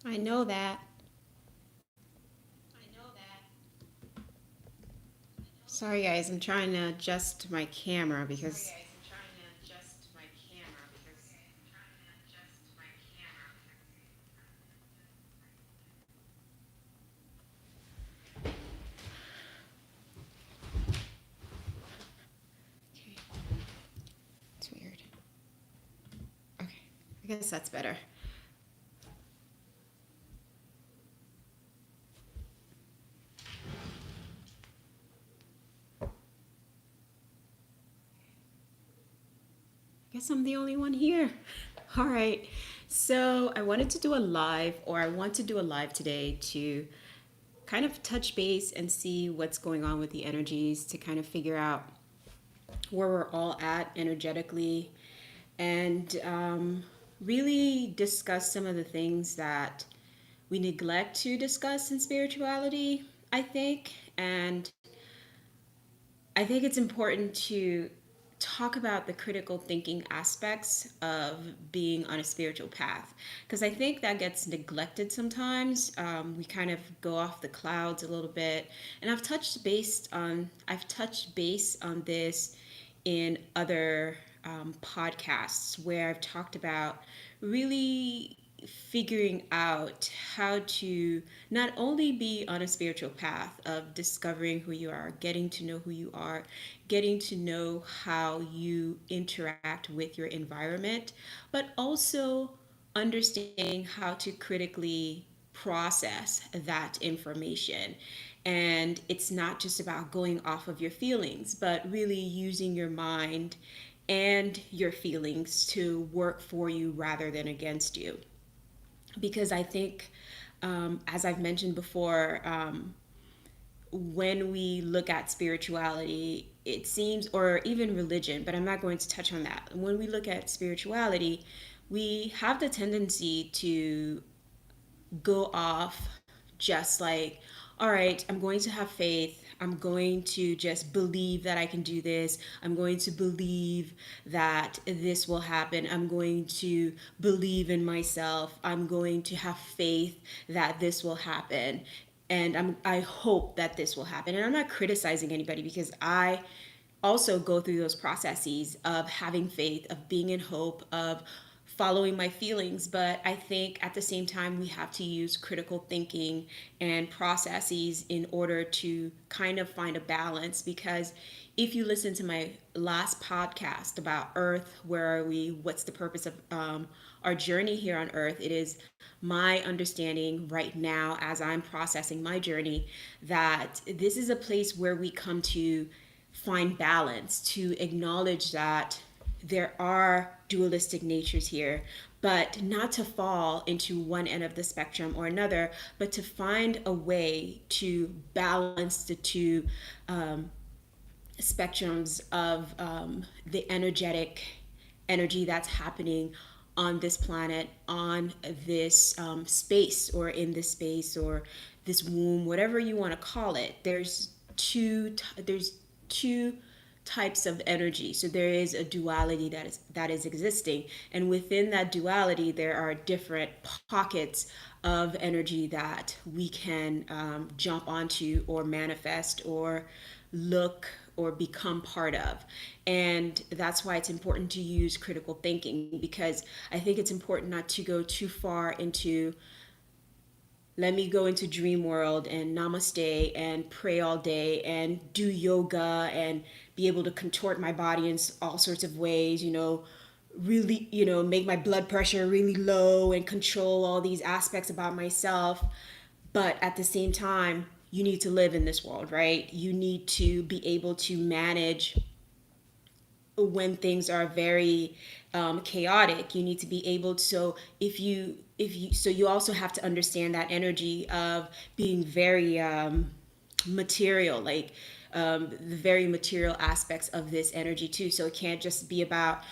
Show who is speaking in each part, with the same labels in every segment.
Speaker 1: I know that. Sorry, guys. I'm trying to adjust my camera because. Okay, it's weird. Okay, I guess that's better. I guess I'm the only one here. All right. So I wanted to do a live, or I want to do a live today to kind of touch base and see what's going on with the energies to kind of figure out where we're all at energetically and really discuss some of the things that we neglect to discuss in spirituality, I think. And I think it's important to talk about the critical thinking aspects of being on a spiritual path because I think that gets neglected sometimes. We kind of go off the clouds a little bit, and I've touched base on this in other podcasts where I've talked about really figuring out how to not only be on a spiritual path of discovering who you are, getting to know who you are, getting to know how you interact with your environment, but also understanding how to critically process that information. And it's not just about going off of your feelings, but really using your mind and your feelings to work for you rather than against you. Because I think, as I've mentioned before, when we look at spirituality, it seems, or even religion, but I'm not going to touch on that. When we look at spirituality, we have the tendency to go off just like, all right, I'm going to have faith. I'm going to just believe that I can do this. I'm going to believe that this will happen. I'm going to believe in myself. I'm going to have faith that this will happen. And I hope that this will happen. And I'm not criticizing anybody because I also go through those processes of having faith, of being in hope, of following my feelings. But I think at the same time, we have to use critical thinking and processes in order to kind of find a balance. Because if you listen to my last podcast about Earth, where are we? What's the purpose of our journey here on Earth? It is my understanding right now, as I'm processing my journey, that this is a place where we come to find balance, to acknowledge that there are dualistic natures here, but not to fall into one end of the spectrum or another, but to find a way to balance the two spectrums of the energy that's happening on this planet, on this space, or in this space, or this womb, whatever you want to call it. There's two types of energy. So there is a duality that is existing, and within that duality, there are different pockets of energy that we can jump onto or manifest or look or become part of. And that's why it's important to use critical thinking, because I think it's important not to go too far into, let me go into dream world and namaste and pray all day and do yoga and be able to contort my body in all sorts of ways, really, make my blood pressure really low and control all these aspects about myself. But at the same time, you need to live in this world, right? You need to be able to manage when things are very chaotic. You need to be able to, so if you so you also have to understand that energy of being very material, like the very material aspects of this energy too. So it can't just be about,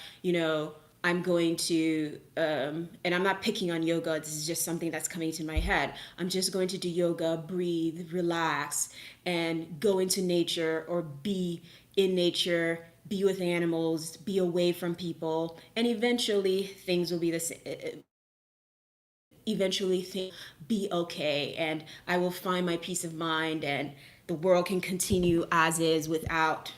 Speaker 1: I'm going to, and I'm not picking on yoga. This is just something that's coming to my head. I'm just going to do yoga, breathe, relax, and go into nature or be in nature, be with animals, be away from people, and eventually things will be the same. eventually think be okay, and I will find my peace of mind, and the world can continue as is without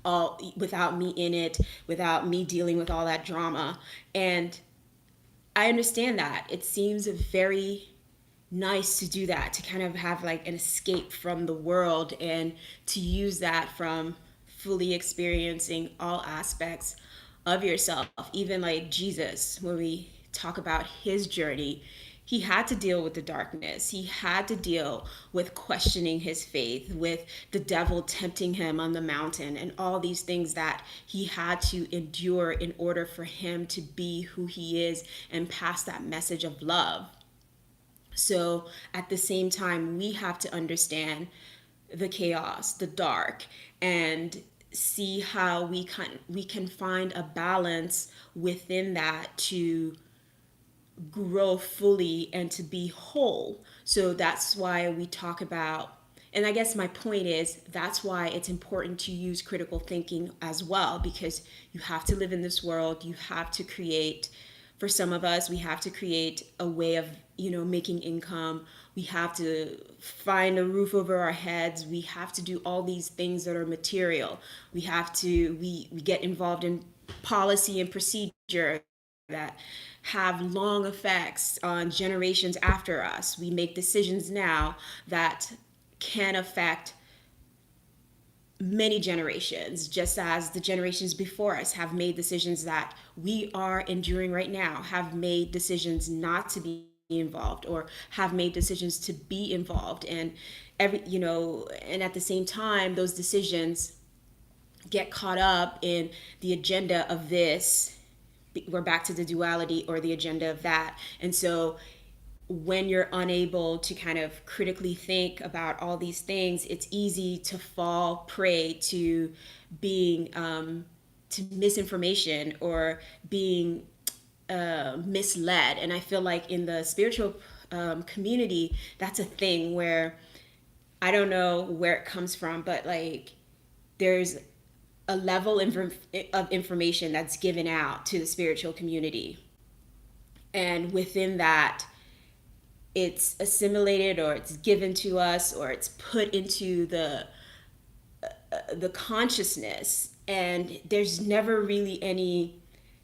Speaker 1: me in it, without me dealing with all that drama. And I understand that it seems very nice to do that, to kind of have like an escape from the world and to use that from fully experiencing all aspects of yourself. Even like Jesus, when we talk about his journey, he had to deal with the darkness. He had to deal with questioning his faith, with the devil tempting him on the mountain, and all these things that he had to endure in order for him to be who he is and pass that message of love. So at the same time, we have to understand the chaos, the dark, and see how we can find a balance within that to grow fully and to be whole. So that's why we talk about, and I guess my point is that's why it's important to use critical thinking as well, because you have to live in this world. You have to create, for some of us, we have to create a way of, making income. We have to find a roof over our heads. We have to do all these things that are material. We get involved in policy and procedure that have long effects on generations after us. We make decisions now that can affect many generations, just as the generations before us have made decisions that we are enduring right now, have made decisions not to be involved, or have made decisions to be involved. And and at the same time, those decisions get caught up in the agenda of this. We're back to the duality, or the agenda of that. And so when you're unable to kind of critically think about all these things, it's easy to fall prey to being to misinformation, or being misled. And I feel like in the spiritual community, that's a thing where I don't know where it comes from, but like there's a level of information that's given out to the spiritual community. And within that, it's assimilated, or it's given to us, or it's put into the consciousness, and there's never really any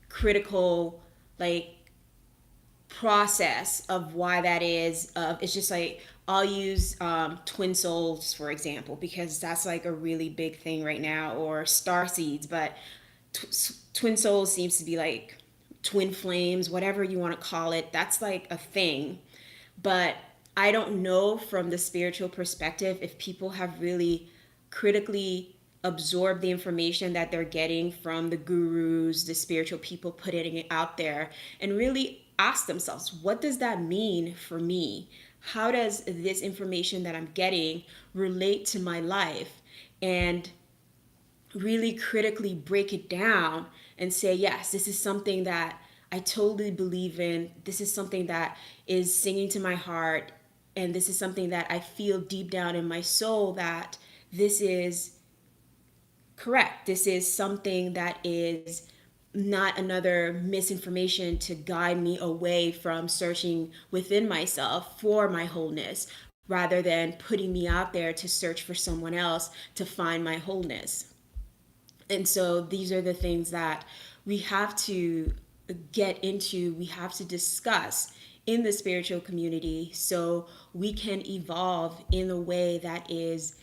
Speaker 1: critical like process of why that is. It's just like, I'll use twin souls for example, because that's like a really big thing right now, or star seeds. But twin souls seems to be like twin flames, whatever you want to call it. That's like a thing. But I don't know from the spiritual perspective if people have really critically absorbed the information that they're getting from the gurus, the spiritual people putting it out there, and really ask themselves, what does that mean for me? How does this information that I'm getting relate to my life? And really critically break it down and say, yes, this is something that I totally believe in. This is something that is singing to my heart. And this is something that I feel deep down in my soul that this is correct. This is something that is not another misinformation to guide me away from searching within myself for my wholeness, rather than putting me out there to search for someone else to find my wholeness. And so these are the things that we have to get into, we have to discuss in the spiritual community, so we can evolve in a way that is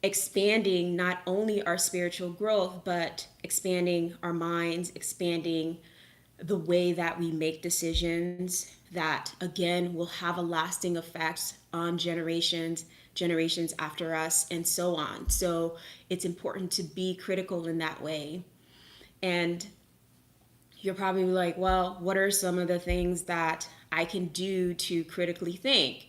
Speaker 1: expanding not only our spiritual growth, but expanding our minds, expanding the way that we make decisions that again will have a lasting effect on generations after us, and so on. So it's important to be critical in that way. And you're probably like, well, what are some of the things that I can do to critically think?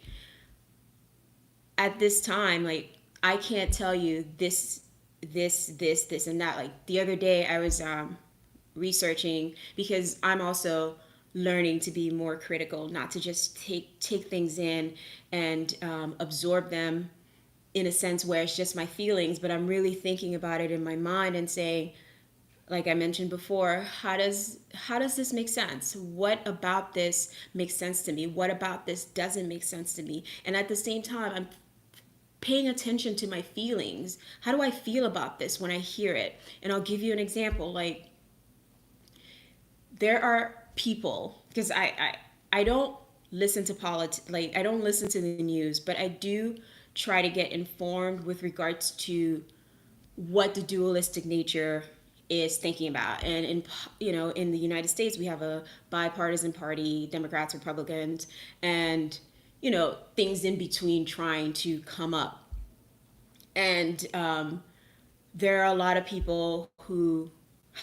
Speaker 1: At this time, like, I can't tell you this and that. Like the other day I was researching, because I'm also learning to be more critical, not to just take things in and absorb them in a sense where it's just my feelings, but I'm really thinking about it in my mind and saying, like I mentioned before, how does this make sense? What about this makes sense to me? What about this doesn't make sense to me? And at the same time, I'm paying attention to my feelings. How do I feel about this when I hear it? And I'll give you an example. Like, there are people, because I don't listen to politics, like I don't listen to the news, but I do try to get informed with regards to what the dualistic nature is thinking about. And in the United States, we have a bipartisan party, Democrats, Republicans, and things in between trying to come up. And there are a lot of people who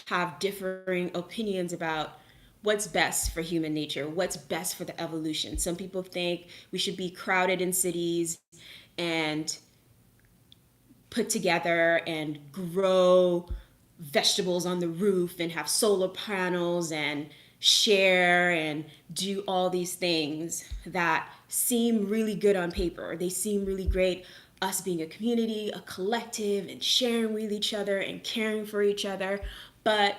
Speaker 1: have differing opinions about what's best for human nature, what's best for the evolution. Some people think we should be crowded in cities and put together and grow vegetables on the roof and have solar panels and share and do all these things that seem really good on paper. They seem really great. Us being a community, a collective, and sharing with each other and caring for each other. But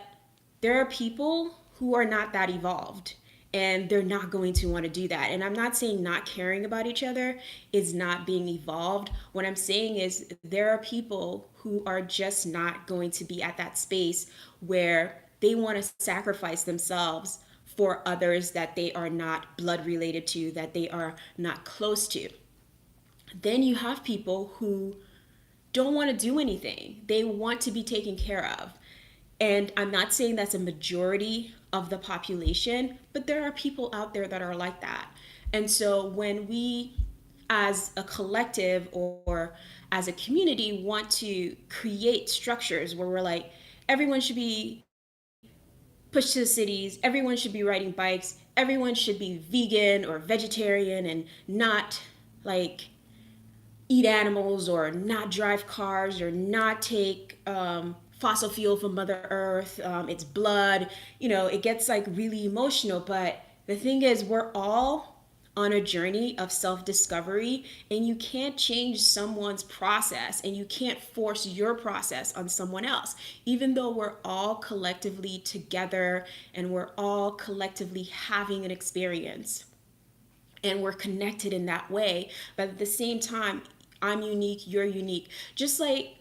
Speaker 1: there are people who are not that evolved, and they're not going to want to do that. And I'm not saying not caring about each other is not being evolved. What I'm saying is there are people who are just not going to be at that space where they want to sacrifice themselves for others that they are not blood related to, that they are not close to. Then you have people who don't want to do anything. They want to be taken care of. And I'm not saying that's a majority of the population, but there are people out there that are like that. And so when we, as a collective or as a community, want to create structures where we're like, everyone should be pushed to the cities, everyone should be riding bikes, everyone should be vegan or vegetarian and not like eat animals or not drive cars or not take fossil fuel from Mother Earth. It's blood. It gets like really emotional. But the thing is, we're all on a journey of self discovery, and you can't change someone's process and you can't force your process on someone else. Even though we're all collectively together and we're all collectively having an experience and we're connected in that way. But at the same time, I'm unique, you're unique. Just like,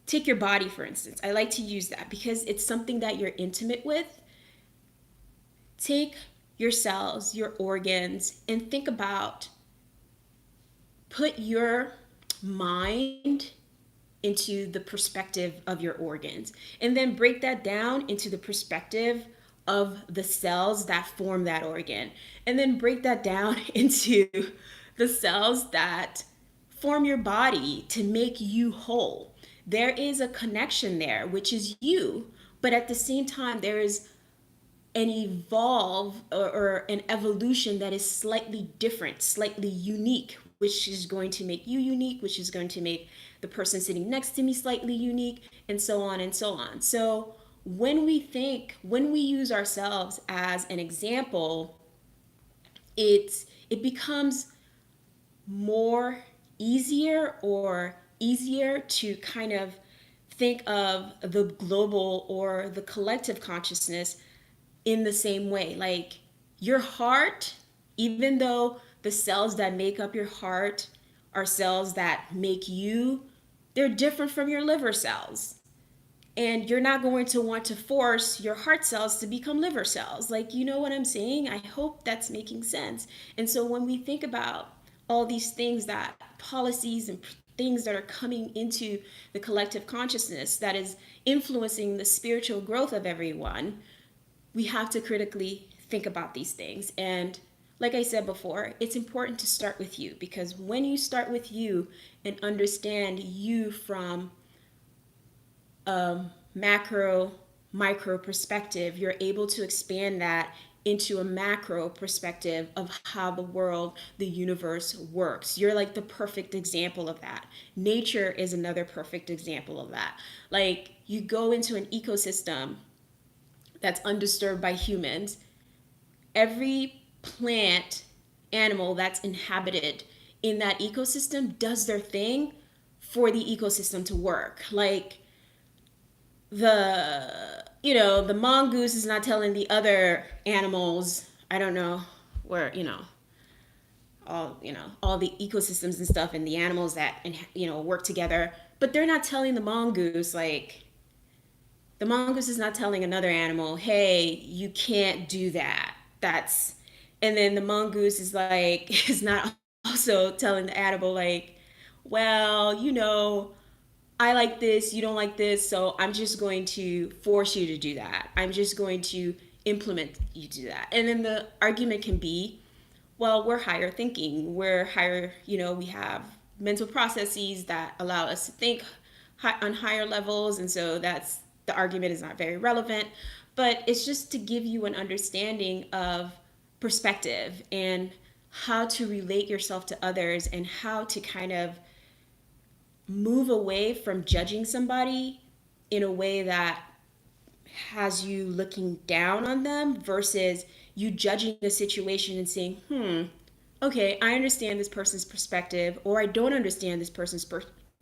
Speaker 1: take your body, for instance. I like to use that because it's something that you're intimate with. Take your cells, your organs, and think about, put your mind into the perspective of your organs, and then break that down into the perspective of the cells that form that organ, and then break that down into the cells that form your body to make you whole. There is a connection there, which is you, but at the same time, there is an evolve or an evolution that is slightly different, slightly unique, which is going to make you unique, which is going to make the person sitting next to me slightly unique, and so on and so on. So when we use ourselves as an example, it becomes more easier to kind of think of the global or the collective consciousness in the same way. Like, your heart, even though the cells that make up your heart are cells that make you, they're different from your liver cells. And you're not going to want to force your heart cells to become liver cells. Like, you know what I'm saying? I hope that's making sense. And so when we think about all these things, that policies and things that are coming into the collective consciousness that is influencing the spiritual growth of everyone, we have to critically think about these things. And like I said before, it's important to start with you, because when you start with you and understand you from a macro, micro perspective, you're able to expand that into a macro perspective of how the world, the universe works. You're like the perfect example of that. Nature is another perfect example of that. Like, you go into an ecosystem that's undisturbed by humans, every plant, animal that's inhabited in that ecosystem does their thing for the ecosystem to work. Like, the the mongoose is not telling the other animals, I don't know, where, all the ecosystems and stuff and the animals that, work together, but they're not telling the mongoose, like, the mongoose is not telling another animal, hey, you can't do that. That's, and then the mongoose is like, is not also telling the animal, like, well, I like this, you don't like this, so I'm just going to force you to do that. I'm just going to implement you to do that. And then the argument can be, well, we're higher thinking. We're higher, we have mental processes that allow us to think on higher levels. And so that's the argument is not very relevant. But it's just to give you an understanding of perspective and how to relate yourself to others and how to kind of move away from judging somebody in a way that has you looking down on them versus you judging a situation and saying, okay, I understand this person's perspective, or I don't understand this person's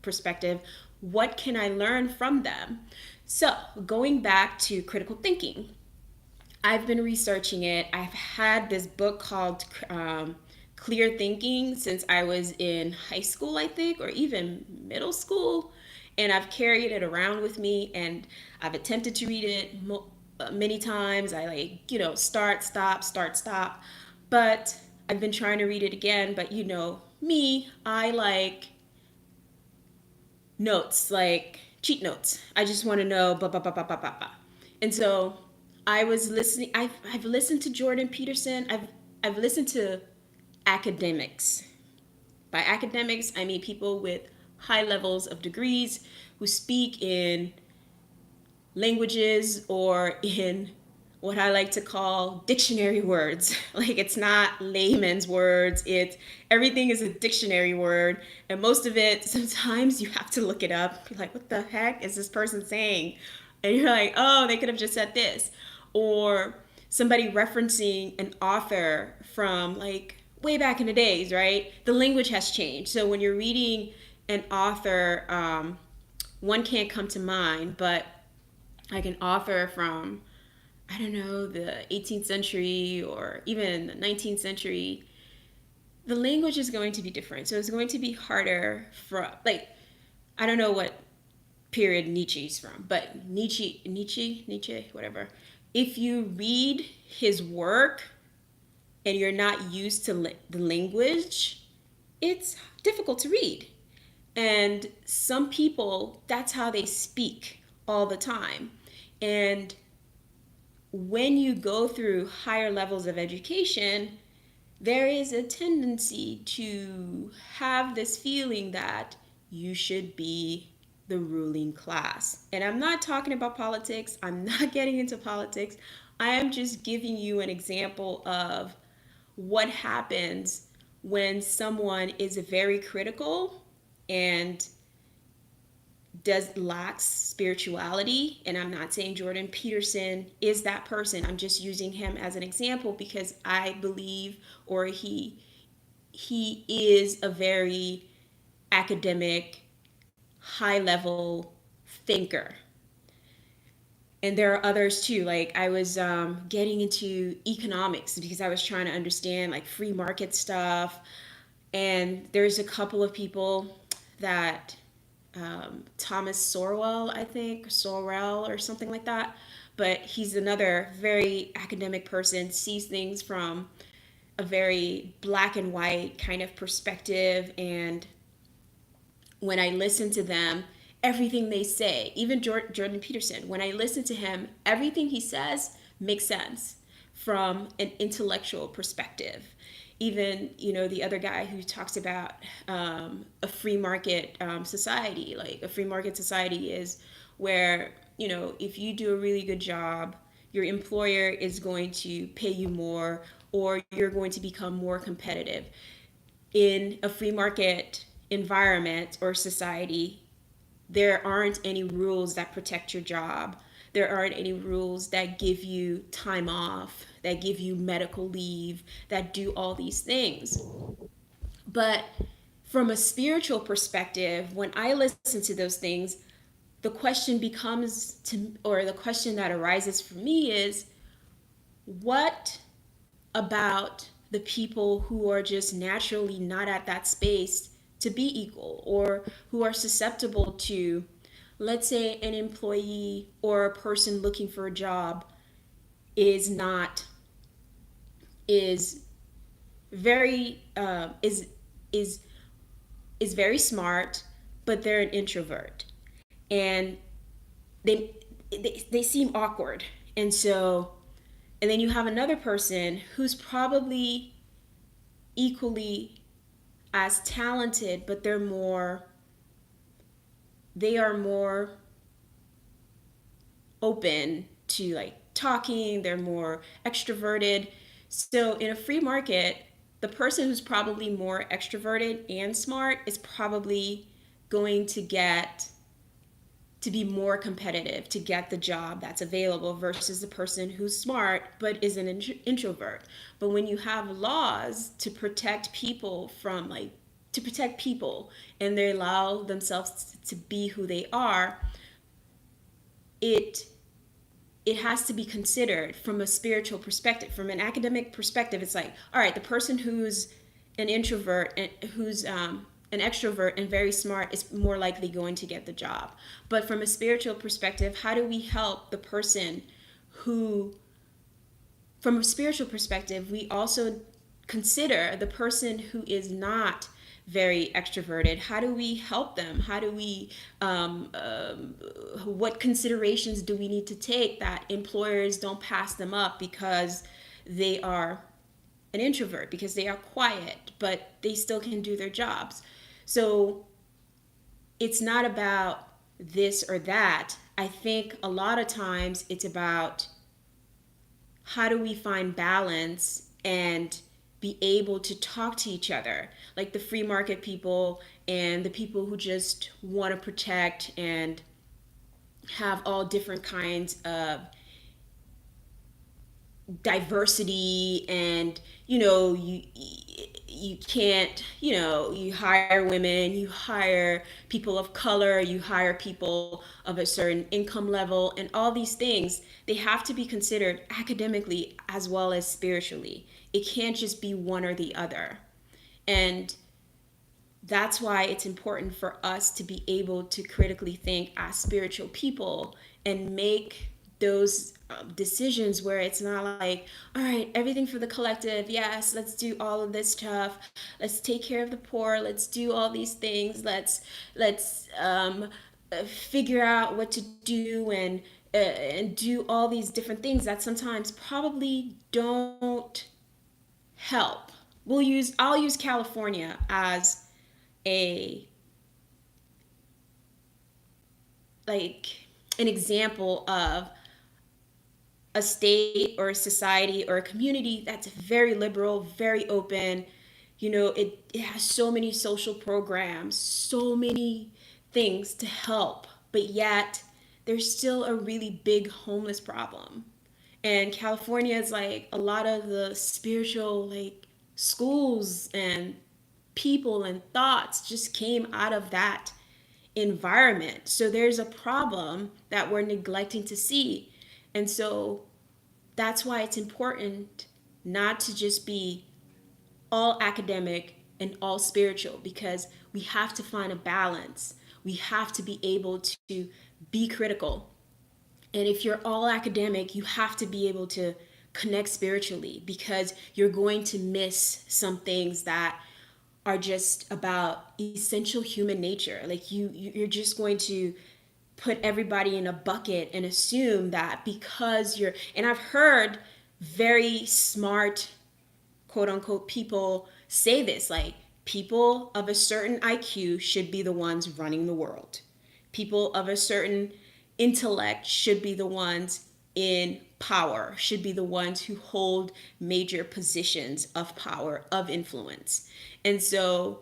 Speaker 1: perspective. What can I learn from them? So, going back to critical thinking, I've been researching it. I've had this book called Clear Thinking since I was in high school, I think, or even middle school. And I've carried it around with me and I've attempted to read it many times. I start, stop, start, stop. But I've been trying to read it again. But me, I like notes, like cheat notes. I just want to know, blah, blah, blah, blah, blah, blah, blah. And so I was listening. I've listened to Jordan Peterson. I've listened to academics. By academics, I mean people with high levels of degrees who speak in languages or in what I like to call dictionary words. Like it's not layman's words. It's everything is a dictionary word, and most of it sometimes you have to look it up. You're like, what the heck is this person saying? And you're like, oh, they could have just said this, or somebody referencing an author from like way back in the days, right? The language has changed. So when you're reading an author, one can't come to mind, but like an author from, I don't know, the 18th century or even the 19th century, the language is going to be different. So it's going to be harder for, like, I don't know what period Nietzsche's from, but Nietzsche, whatever. If you read his work and you're not used to the language, it's difficult to read. And some people, that's how they speak all the time. And when you go through higher levels of education, there is a tendency to have this feeling that you should be the ruling class. And I'm not talking about politics, I'm not getting into politics. I am just giving you an example of what happens when someone is very critical and does lacks spirituality. And I'm not saying Jordan Peterson is that person. I'm just using him as an example because I believe, or he is a very academic, high level thinker. And there are others too. Like I was getting into economics because I was trying to understand like free market stuff. And there's a couple of people that Thomas Sorwell, I think, Sorrell or something like that. But he's another very academic person, sees things from a very black and white kind of perspective. And when I listen to them, everything they say, even Jordan Peterson, when I listen to him, everything he says makes sense from an intellectual perspective. Even, the other guy who talks about a free market society, like a free market society is where, if you do a really good job, your employer is going to pay you more or you're going to become more competitive. In a free market environment or society, there aren't any rules that protect your job. There aren't any rules that give you time off, that give you medical leave, that do all these things. But from a spiritual perspective, when I listen to those things, the question becomes to, or the question that arises for me is, what about the people who are just naturally not at that space to be equal, or who are susceptible to, let's say, an employee or a person looking for a job is not, is very is is very smart, but they're an introvert, and they they seem awkward. And so, and then you have another person who's probably equally as talented, but they are more open to like talking, they're more extroverted. So in a free market, the person who's probably more extroverted and smart is probably going to get to be more competitive to get the job that's available versus the person who's smart but is an introvert. But when you have laws to protect people from like to protect people, and they allow themselves to be who they are, it it has to be considered from a spiritual perspective. From an academic perspective, it's like, all right, the person who's an introvert and who's an extrovert and very smart is more likely going to get the job. But from a spiritual perspective, how do we help the person who, from a spiritual perspective, we also consider the person who is not very extroverted? How do we help them? How do we what considerations do we need to take that employers don't pass them up because they are an introvert, because they are quiet but they still can do their jobs? So it's not about this or that. I think a lot of times it's about, how do we find balance and be able to talk to each other, like the free market people and the people who just want to protect and have all different kinds of diversity. And you can't, you hire women, you hire people of color, you hire people of a certain income level, and all these things, they have to be considered academically as well as spiritually. It can't just be one or the other. And that's why it's important for us to be able to critically think as spiritual people and make those decisions where it's not like, all right, everything for the collective, yes, let's do all of this stuff, let's take care of the poor, let's do all these things, let's figure out what to do, and do all these different things that sometimes probably don't help. I'll use California as a like an example of a state or a society or a community that's very liberal, very open. It has so many social programs, so many things to help, but yet there's still a really big homeless problem. And California is like, a lot of the spiritual like schools and people and thoughts just came out of that environment. So there's a problem that we're neglecting to see. And so that's why it's important not to just be all academic and all spiritual, because we have to find a balance. We have to be able to be critical. And if you're all academic, you have to be able to connect spiritually, because you're going to miss some things that are just about essential human nature. Like you're just going to put everybody in a bucket and assume that because you're, and I've heard very smart quote unquote people say this, like, people of a certain IQ should be the ones running the world. People of a certain intellect should be the ones in power, should be the ones who hold major positions of power, of influence. And so,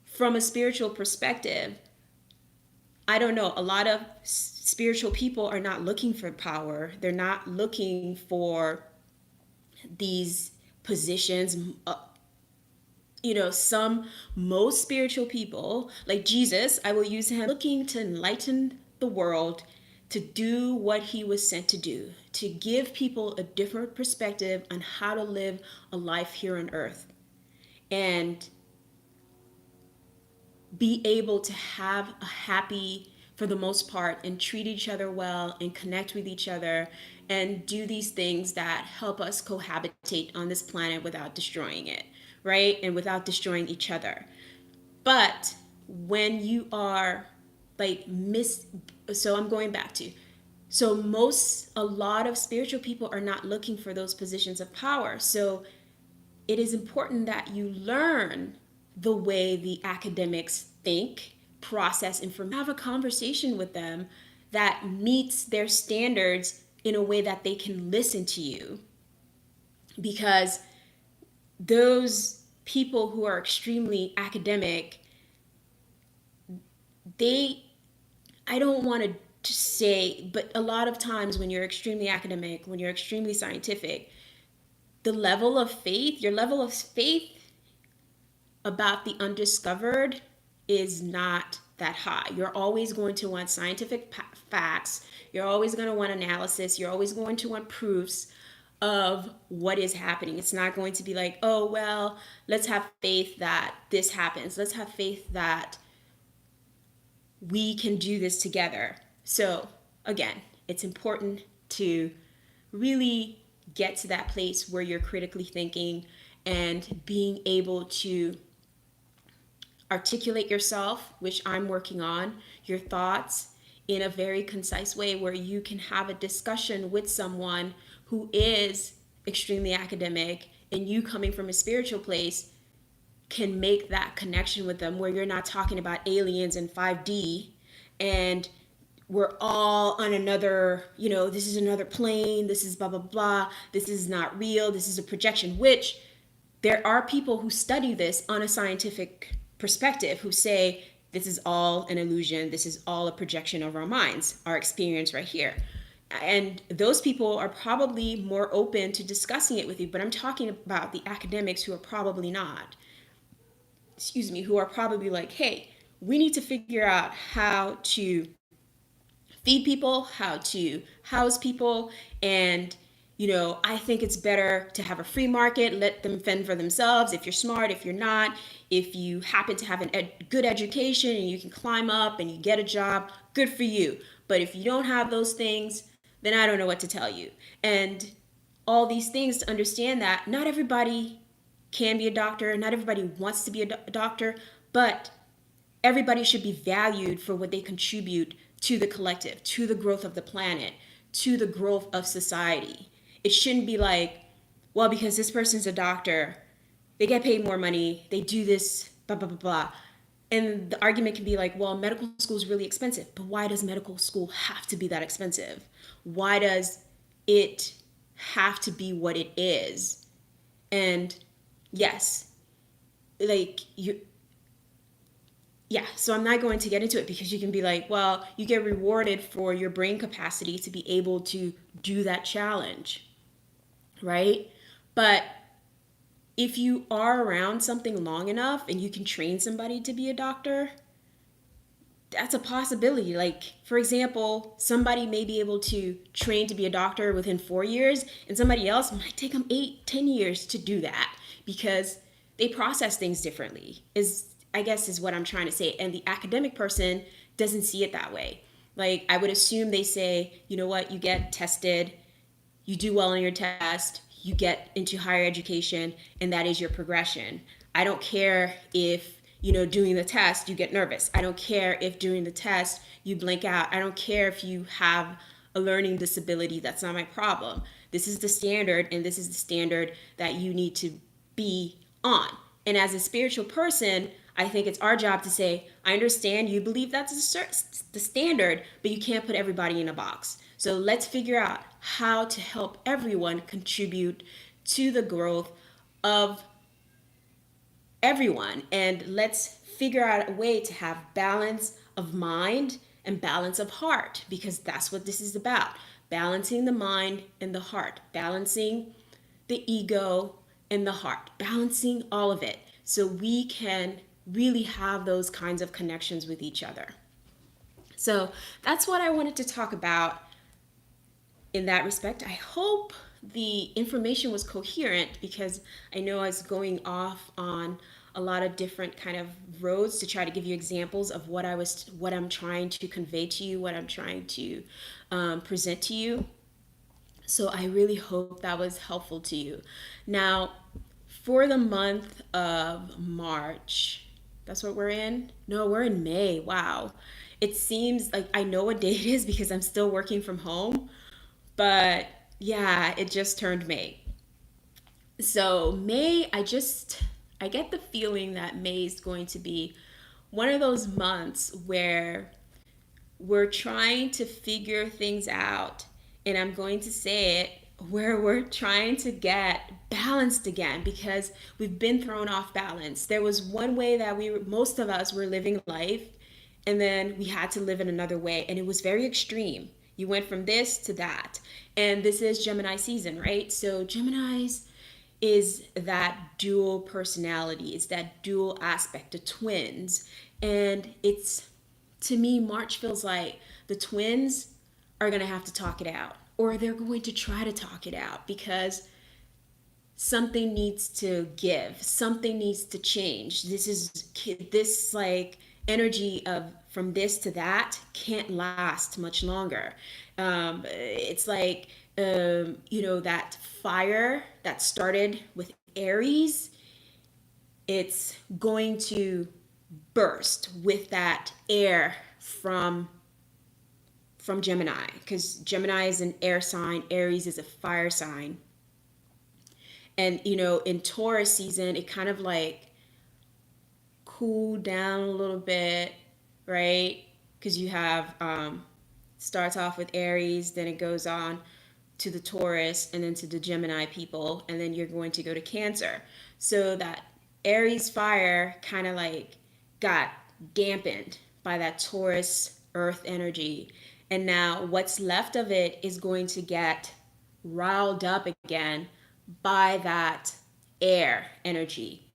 Speaker 1: from a spiritual perspective, I don't know, a lot of spiritual people are not looking for power. They're not looking for these positions. most spiritual people, like Jesus, I will use him, looking to enlighten the world, to do what he was sent to do, to give people a different perspective on how to live a life here on earth, and be able to have a happy, for the most part, and treat each other well and connect with each other and do these things that help us cohabitate on this planet without destroying it, right? And without destroying each other. But when you are like so I'm going back to, so a lot of spiritual people are not looking for those positions of power. So it is important that you learn the way the academics think, process information, have a conversation with them that meets their standards in a way that they can listen to you. Because those people who are extremely academic, I don't want to say, but a lot of times when you're extremely academic, when you're extremely scientific, your level of faith about the undiscovered is not that high. You're always going to want scientific facts. You're always going to want analysis. You're always going to want proofs of what is happening. It's not going to be like, oh, well, let's have faith that this happens. Let's have faith that we can do this together. So again, it's important to really get to that place where you're critically thinking and being able to articulate yourself, which I'm working on, your thoughts in a very concise way where you can have a discussion with someone who is extremely academic, and you coming from a spiritual place can make that connection with them, where you're not talking about aliens in 5D and we're all on another, this is another plane, this is blah, blah, blah, this is not real, this is a projection, which there are people who study this on a scientific perspective who say this is all an illusion, this is all a projection of our minds, our experience right here. And those people are probably more open to discussing it with you, but I'm talking about the academics who are probably not. Who are probably like, hey, we need to figure out how to feed people, how to house people, and I think it's better to have a free market, let them fend for themselves. If you're smart, if you're not, if you happen to have a good education and you can climb up and you get a job, good for you. But if you don't have those things, then I don't know what to tell you. And all these things, to understand that not everybody can be a doctor, not everybody wants to be a doctor, but everybody should be valued for what they contribute to the collective, to the growth of the planet, to the growth of society. It shouldn't be like, well, because this person's a doctor, they get paid more money, they do this, blah, blah, blah, blah. And the argument can be like, well, medical school is really expensive, but why does medical school have to be that expensive? Why does it have to be what it is? And yes, so I'm not going to get into it, because you can be like, well, you get rewarded for your brain capacity to be able to do that challenge, right? But if you are around something long enough and you can train somebody to be a doctor, that's a possibility. Like, for example, somebody may be able to train to be a doctor within 4 years, and somebody else might take them 8-10 years to do that, because they process things differently, I guess is what I'm trying to say. And the academic person doesn't see it that way. Like, I would assume they say, you know what, you get tested, you do well on your test, you get into higher education, and that is your progression. I don't care if, doing the test, you get nervous. I don't care if during the test you blank out. I don't care if you have a learning disability. That's not my problem. This is the standard, and this is the standard that you need to be on. And as a spiritual person, I think it's our job to say, I understand you believe that's the standard, but you can't put everybody in a box. So let's figure out how to help everyone contribute to the growth of everyone. And let's figure out a way to have balance of mind and balance of heart, because that's what this is about. Balancing the mind and the heart, balancing the ego and the heart, balancing all of it. so we can really have those kinds of connections with each other. So that's what I wanted to talk about in that respect. I hope the information was coherent because I know I was going off on a lot of different kind of roads to try to give you examples of what I'm trying to convey to you, what I'm trying to present to you. So I really hope that was helpful to you. Now, for the month of March, that's what we're in? No, we're in May. Wow. It seems like I know what day it is because I'm still working from home, but yeah, it just turned May. So, May, I get the feeling that May is going to be one of those months where we're trying to figure things out, and I'm going to say it, where we're trying to get balanced again because we've been thrown off balance. There was one way that most of us were living life, and then we had to live in another way, and it was very extreme. You went from this to that. And this is Gemini season, right? So Gemini's is that dual personality, it's that dual aspect, the twins. And it's, to me, March feels like the twins are going to have to talk it out, or they're going to try to talk it out because something needs to give, something needs to change. This like energy of from this to that can't last much longer. It's like that fire that started with Aries, it's going to burst with that air from Gemini, because Gemini is an air sign, Aries is a fire sign. And in Taurus season, it kind of like cooled down a little bit, right? Because you have starts off with Aries, then it goes on to the Taurus, and then to the Gemini people, and then you're going to go to Cancer. So that Aries fire kind of like got dampened by that Taurus earth energy. And now what's left of it is going to get riled up again by that air energy.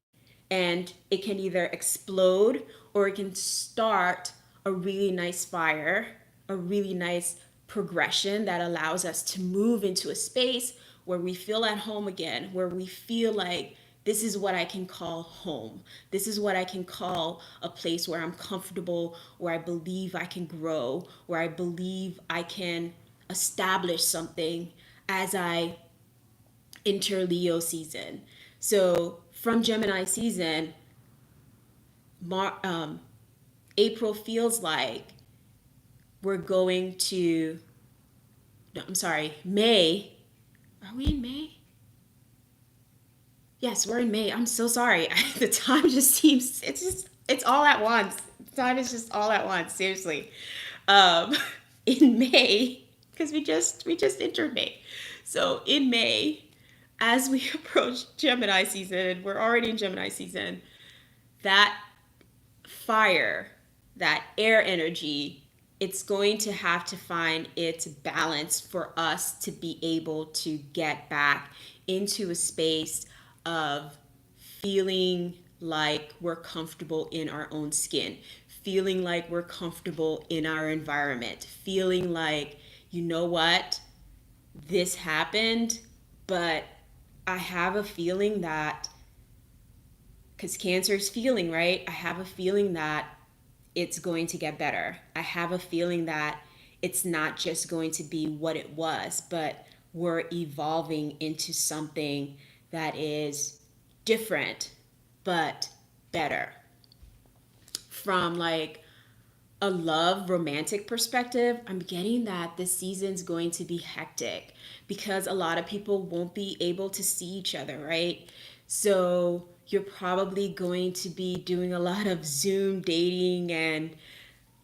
Speaker 1: And it can either explode or it can start a really nice fire, a really nice progression that allows us to move into a space where we feel at home again, where we feel like this is what I can call home. This is what I can call a place where I'm comfortable, where I believe I can grow, where I believe I can establish something as I enter Leo season. So from Gemini season, Mar- um, April feels like we're going to, no, I'm sorry, May. Are we in May? Yes, we're in May. I'm so sorry. The time just seems, it's all at once. Time is just all at once, seriously. Um, in May, because we just entered May. So in May, as we approach Gemini season, we're already in Gemini season, that fire, that air energy, it's going to have to find its balance for us to be able to get back into a space of feeling like we're comfortable in our own skin, feeling like we're comfortable in our environment, feeling like, you know what, this happened, but I have a feeling that, because cancer is feeling, right? I have a feeling that it's going to get better. I have a feeling that it's not just going to be what it was, but we're evolving into something that is different, but better. From like a love romantic perspective, I'm getting that this season's going to be hectic because a lot of people won't be able to see each other, right? So you're probably going to be doing a lot of Zoom dating and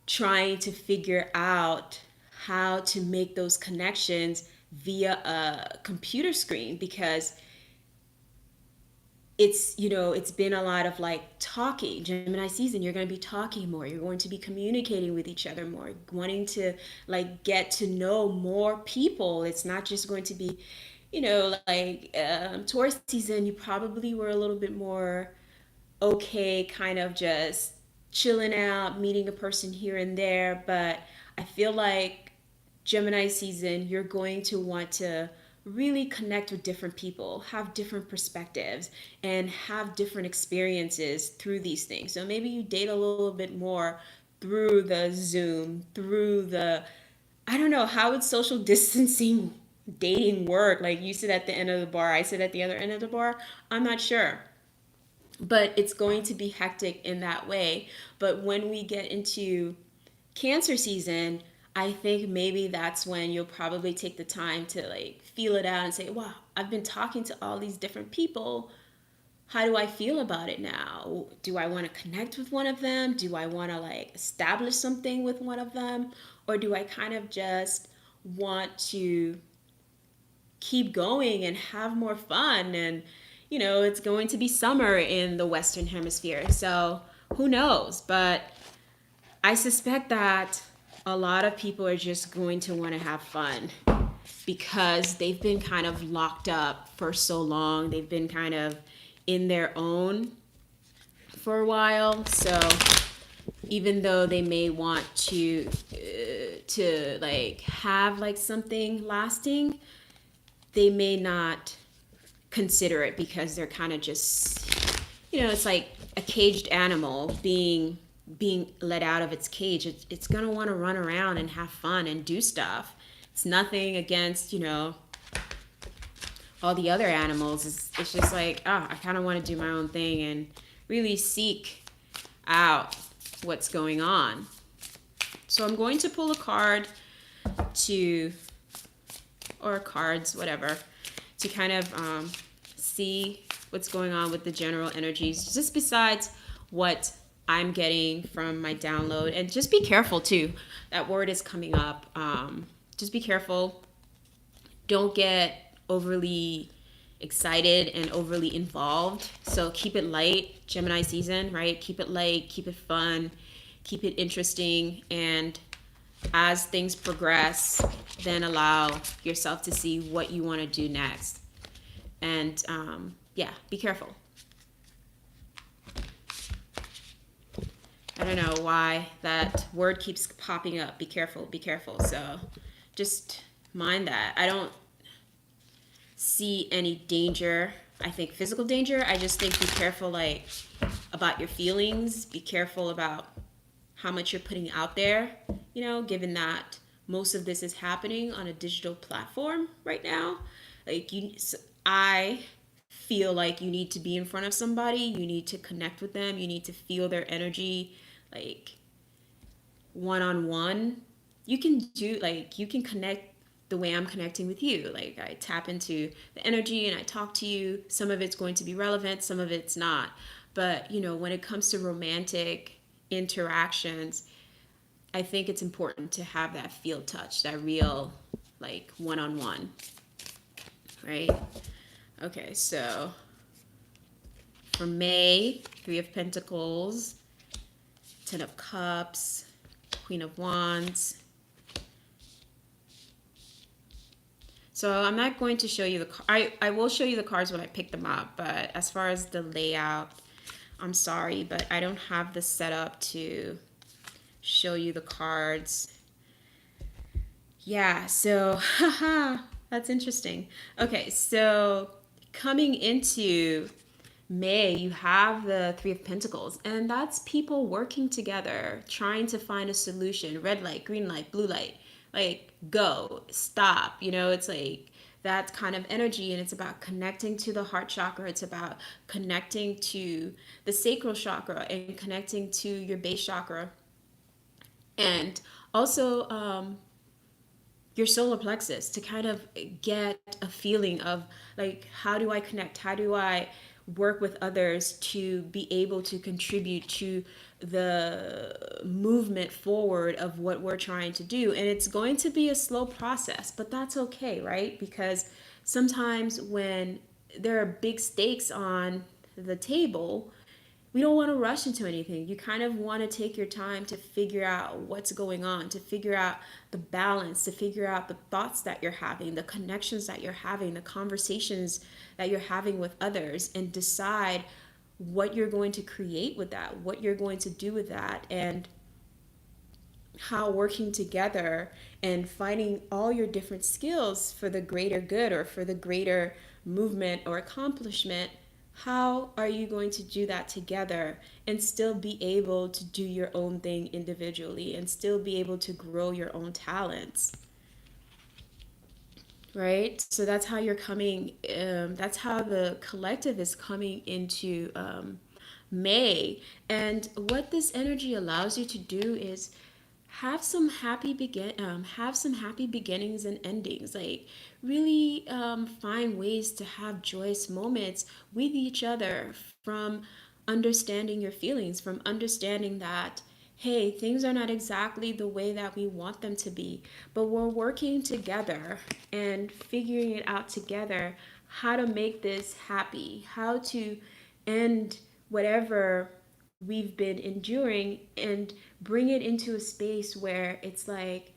Speaker 1: trying to figure out how to make those connections via a computer screen because it's been a lot of like talking. Gemini season, you're going to be talking more, you're going to be communicating with each other more, wanting to like get to know more people. It's not just going to be Taurus season, you probably were a little bit more okay kind of just chilling out, meeting a person here and there. But I feel like Gemini season, you're going to want to really connect with different people, have different perspectives, and have different experiences through these things. So maybe you date a little bit more through the Zoom, through the, I don't know, how would social distancing dating work? Like you sit at the end of the bar, I sit at the other end of the bar. I'm not sure, but it's going to be hectic in that way. But when we get into Cancer season, I think maybe that's when you'll probably take the time to like feel it out and say, wow, I've been talking to all these different people. How do I feel about it now? Do I want to connect with one of them? Do I want to like establish something with one of them? Or do I kind of just want to keep going and have more fun? And, it's going to be summer in the Western Hemisphere. So who knows? But I suspect that a lot of people are just going to want to have fun because they've been kind of locked up for so long. They've been kind of in their own for a while. So even though they may want to like have like something lasting, they may not consider it because they're kind of just, it's like a caged animal being let out of its cage. It's gonna want to run around and have fun and do stuff. It's nothing against all the other animals. It's just like, oh, I kind of want to do my own thing and really seek out what's going on. So I'm going to pull a card or cards, whatever, to kind of see what's going on with the general energies, just besides what I'm getting from my download. And just be careful too. That word is coming up. Just be careful. Don't get overly excited and overly involved. So keep it light, Gemini season, right? Keep it light, keep it fun, keep it interesting. And as things progress, then allow yourself to see what you want to do next. And be careful. I don't know why that word keeps popping up. Be careful, be careful. So just mind that. I don't see any danger. I think physical danger. I just think be careful like about your feelings. Be careful about how much you're putting out there, given that most of this is happening on a digital platform right now. I feel like you need to be in front of somebody. You need to connect with them. You need to feel their energy, like one-on-one. You can connect the way I'm connecting with you. Like I tap into the energy and I talk to you. Some of it's going to be relevant, some of it's not. But, when it comes to romantic interactions, I think it's important to have that feel touch, that real, like, one-on-one, right? Okay, so for May, 3 of Pentacles, 10 of Cups, Queen of Wands. So I'm not going to show you I will show you the cards when I pick them up, but as far as the layout, I'm sorry, but I don't have the setup to show you the cards. Yeah, so that's interesting. Okay, so coming into May, you have the 3 of Pentacles, and that's people working together, trying to find a solution. Red light, green light, blue light. Like, go, stop. It's like that kind of energy, and it's about connecting to the heart chakra. It's about connecting to the sacral chakra and connecting to your base chakra. And also your solar plexus, to kind of get a feeling of like, how do I connect? How do I work with others to be able to contribute to the movement forward of what we're trying to do? And it's going to be a slow process, but that's okay, right? Because sometimes when there are big stakes on the table, we don't want to rush into anything. You kind of want to take your time to figure out what's going on, to figure out the balance, to figure out the thoughts that you're having, the connections that you're having, the conversations that you're having with others, and decide what you're going to create with that, what you're going to do with that, and how working together and finding all your different skills for the greater good or for the greater movement or accomplishment, how are you going to do that together and still be able to do your own thing individually and still be able to grow your own talents? Right? So that's how you're coming, that's how the collective is coming into May. And what this energy allows you to do is have some happy beginnings and endings. Like really find ways to have joyous moments with each other, from understanding your feelings, from understanding that hey, things are not exactly the way that we want them to be, but we're working together and figuring it out together how to make this happy, how to end whatever we've been enduring and bring it into a space where it's like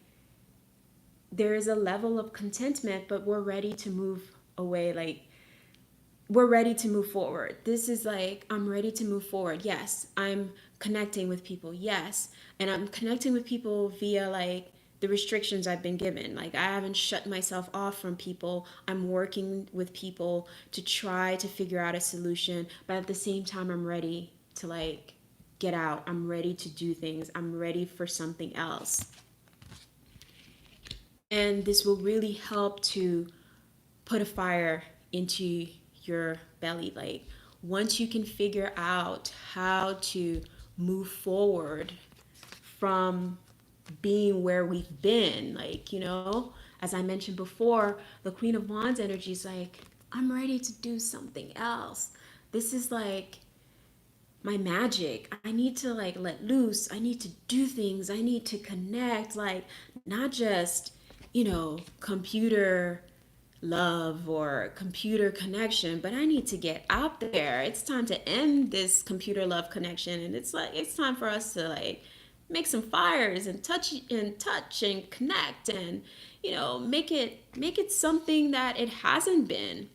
Speaker 1: there is a level of contentment, but we're ready to move away. Like, we're ready to move forward. This is like, I'm ready to move forward. Yes, I'm connecting with people. Yes. And I'm connecting with people via like the restrictions I've been given. Like, I haven't shut myself off from people. I'm working with people to try to figure out a solution. But at the same time, I'm ready to like get out. I'm ready to do things. I'm ready for something else. And this will really help to put a fire into your belly. Like, once you can figure out how to move forward from being where we've been, like, as I mentioned before, the Queen of Wands energy is like, I'm ready to do something else. This is like my magic. I need to like let loose. I need to do things. I need to connect, like not just, computer love or computer connection, but I need to get out there. It's time to end this computer love connection, and it's like it's time for us to like make some fires and touch and connect, and make it something that it hasn't been,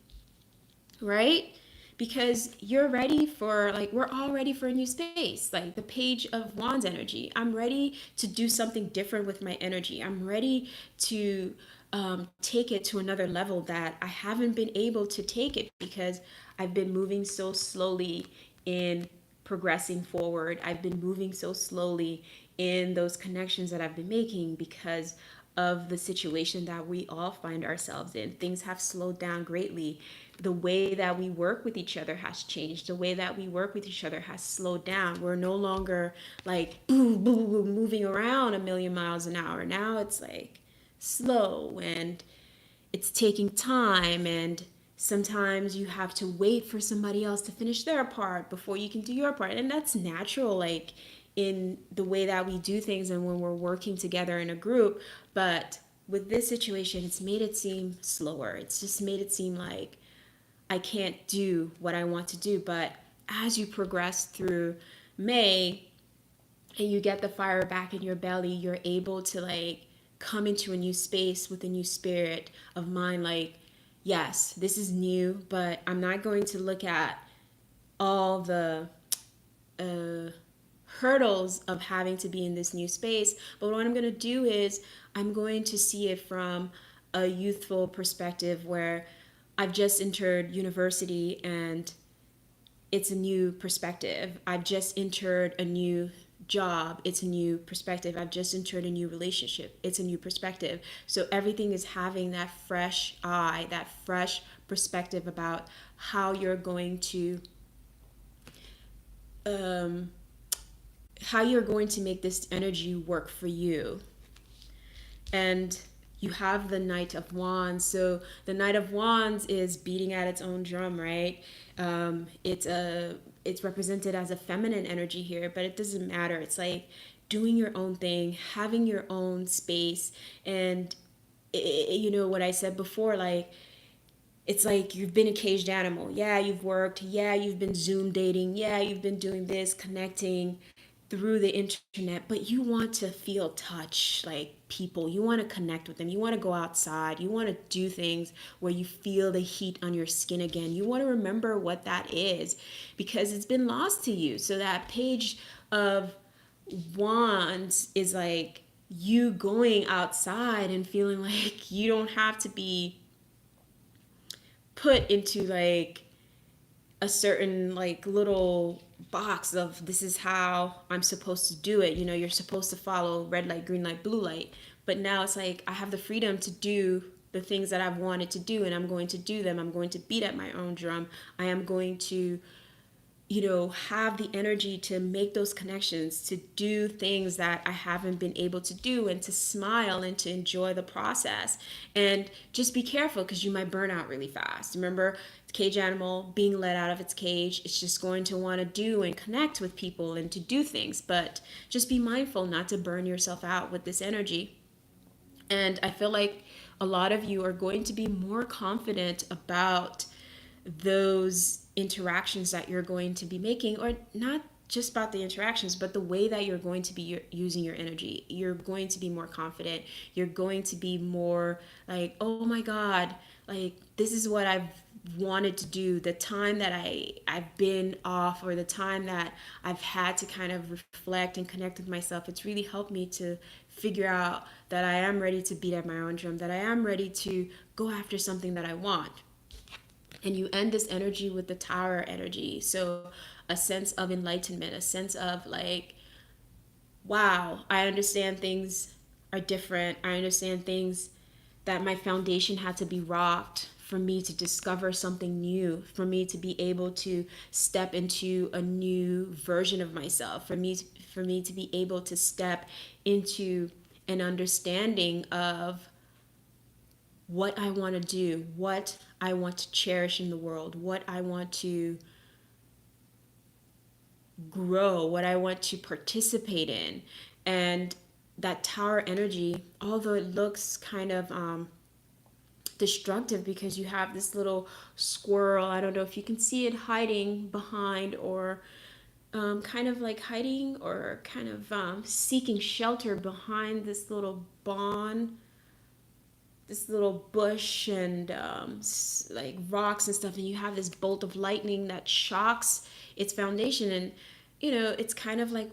Speaker 1: right? Because you're ready for, like, we're all ready for a new space, like the Page of Wands energy. I'm ready to do something different with my energy. I'm ready to take it to another level that I haven't been able to take it because I've been moving so slowly in progressing forward. I've been moving so slowly in those connections that I've been making because of the situation that we all find ourselves in. Things have slowed down greatly. The way that we work with each other has changed. The way that we work with each other has slowed down. We're no longer like boom, boom, boom, moving around a million miles an hour. Now it's like slow and it's taking time, and sometimes you have to wait for somebody else to finish their part before you can do your part, and that's natural, like in the way that we do things and when we're working together in a group. But with this situation, it's made it seem slower. It's just made it seem like I can't do what I want to do. But as you progress through May and you get the fire back in your belly, you're able to like come into a new space with a new spirit of mind. Like, yes, this is new, but I'm not going to look at all the uh, hurdles of having to be in this new space. But what I'm going to do is I'm going to see it from a youthful perspective where I've just entered university and it's a new perspective. I've just entered a new job. It's a new perspective. I've just entered a new relationship. It's a new perspective. So everything is having that fresh eye, that fresh perspective about how you're going to um, how you're going to make this energy work for you. And you have the Knight of Wands. So the Knight of Wands is beating at its own drum, right? It's represented as a feminine energy here, but it doesn't matter. It's like doing your own thing, having your own space, and what I said before, like it's like you've been a caged animal. Yeah, you've worked. Yeah, you've been Zoom dating. Yeah, you've been doing this, connecting through the internet, but you want to feel touch like people. You want to connect with them. You want to go outside. You want to do things where you feel the heat on your skin again. You want to remember what that is because it's been lost to you. So that page of wands is like you going outside and feeling like you don't have to be put into like a certain like little box of this is how I'm supposed to do it. You know, you're supposed to follow red light, green light, blue light. But now it's like I have the freedom to do the things that I've wanted to do and I'm going to do them. I'm going to beat at my own drum. I am going to have the energy to make those connections, to do things that I haven't been able to do, and to smile and to enjoy the process. And just be careful because you might burn out really fast. Remember, cage animal being let out of its cage, it's just going to want to do and connect with people and to do things. But just be mindful not to burn yourself out with this energy. And I feel like a lot of you are going to be more confident about those interactions that you're going to be making, or not just about the interactions, but the way that you're going to be using your energy. You're going to be more confident. You're going to be more like, oh my God, like this is what I've wanted to do. The time that I've been off, or the time that I've had to kind of reflect and connect with myself, it's really helped me to figure out that I am ready to beat at my own drum, that I am ready to go after something that I want. And you end this energy with the tower energy. So a sense of enlightenment, a sense of like, wow, I understand things are different. I understand things that my foundation had to be rocked for me to discover something new, for me to be able to step into a new version of myself, for me to be able to step into an understanding of what I want to do, what I want to cherish in the world, what I want to grow, what I want to participate in. And that tower energy, although it looks kind of destructive because you have this little squirrel, I don't know if you can see it hiding behind, or kind of like hiding, or kind of seeking shelter behind this little bond, this little bush, and like rocks and stuff, and you have this bolt of lightning that shocks its foundation. And it's kind of like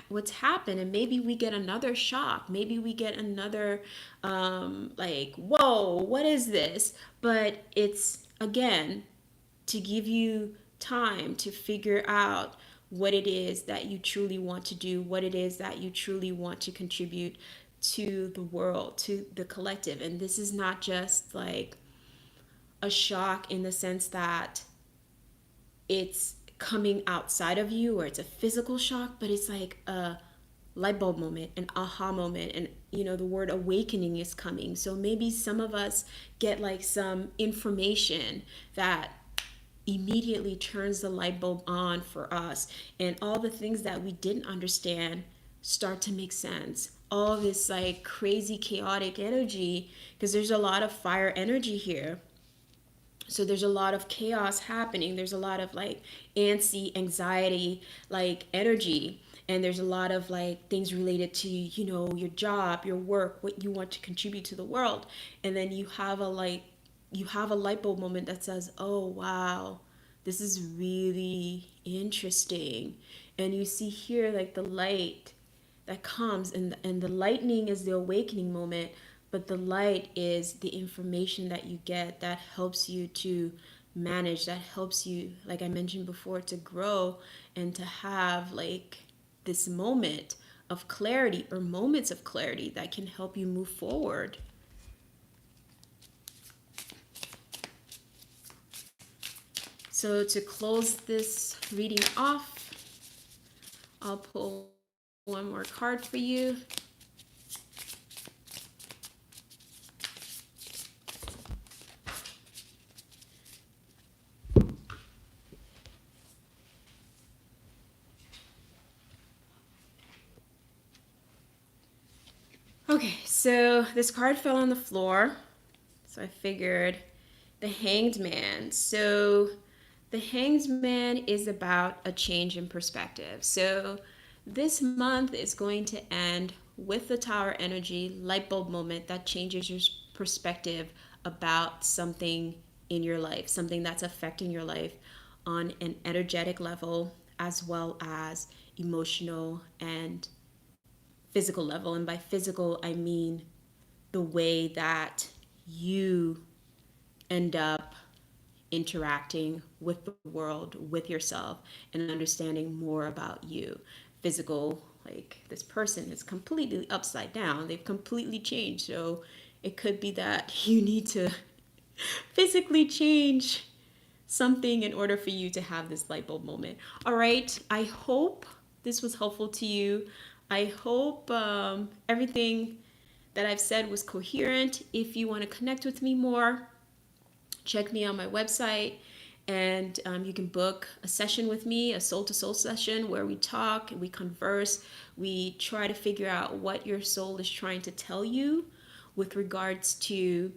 Speaker 1: what's happened. And maybe we get another shock, maybe we get another like, whoa, what is this? But it's again to give you time to figure out what it is that you truly want to do, what it is that you truly want to contribute to the world, to the collective. And this is not just like a shock in the sense that it's coming outside of you or it's a physical shock, but it's like a light bulb moment, an aha moment. And the word awakening is coming. So maybe some of us get like some information that immediately turns the light bulb on for us, and all the things that we didn't understand start to make sense. All this like crazy chaotic energy, because there's a lot of fire energy here, so there's a lot of chaos happening. There's a lot of like antsy, anxiety like energy, and there's a lot of like things related to your job, your work, what you want to contribute to the world. And then you have a light bulb moment that says, oh wow, this is really interesting. And you see here like the light that comes, and the lightning is the awakening moment, but the light is the information that you get that helps you to manage, that helps you, like I mentioned before, to grow and to have like this moment of clarity, or moments of clarity that can help you move forward. So to close this reading off, I'll pull one more card for you. Okay, so this card fell on the floor, so I figured the Hanged Man. So the Hanged Man is about a change in perspective. So This month is going to end with the Tower energy light bulb moment that changes your perspective about something in your life, something that's affecting your life on an energetic level as well as emotional and physical level. And by physical, I mean the way that you end up interacting with the world, with yourself, and understanding more about you. Physical, like this person is completely upside down, they've completely changed. So it could be that you need to physically change something in order for you to have this light bulb moment. All right, I hope this was helpful to you. I hope everything that I've said was coherent. If you want to connect with me more, check me on my website, and you can book a session with me, a soul to soul session where we talk, we converse, we try to figure out what your soul is trying to tell you with regards to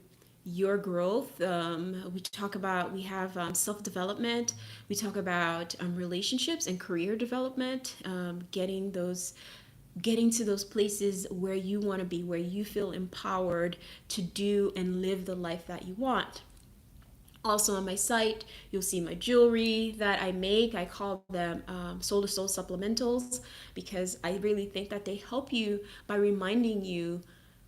Speaker 1: your growth. We have self development, we talk about relationships and career development, getting to those places where you want to be, where you feel empowered to do and live the life that you want. Also on my site, you'll see my jewelry that I make. I call them soul to soul supplementals because I really think that they help you by reminding you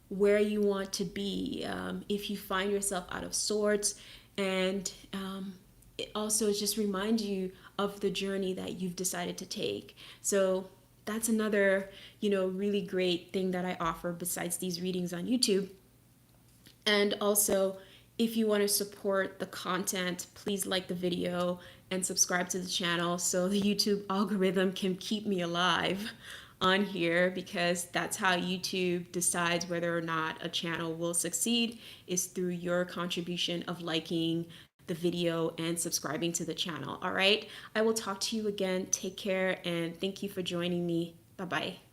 Speaker 1: where you want to be if you find yourself out of sorts. And it also just reminds you of the journey that you've decided to take. So that's another, really great thing that I offer besides these readings on YouTube. And also, if you want to support the content, please like the video and subscribe to the channel so the YouTube algorithm can keep me alive on here, because that's how YouTube decides whether or not a channel will succeed, is through your contribution of liking the video and subscribing to the channel. All right, I will talk to you again. Take care and thank you for joining me. Bye bye.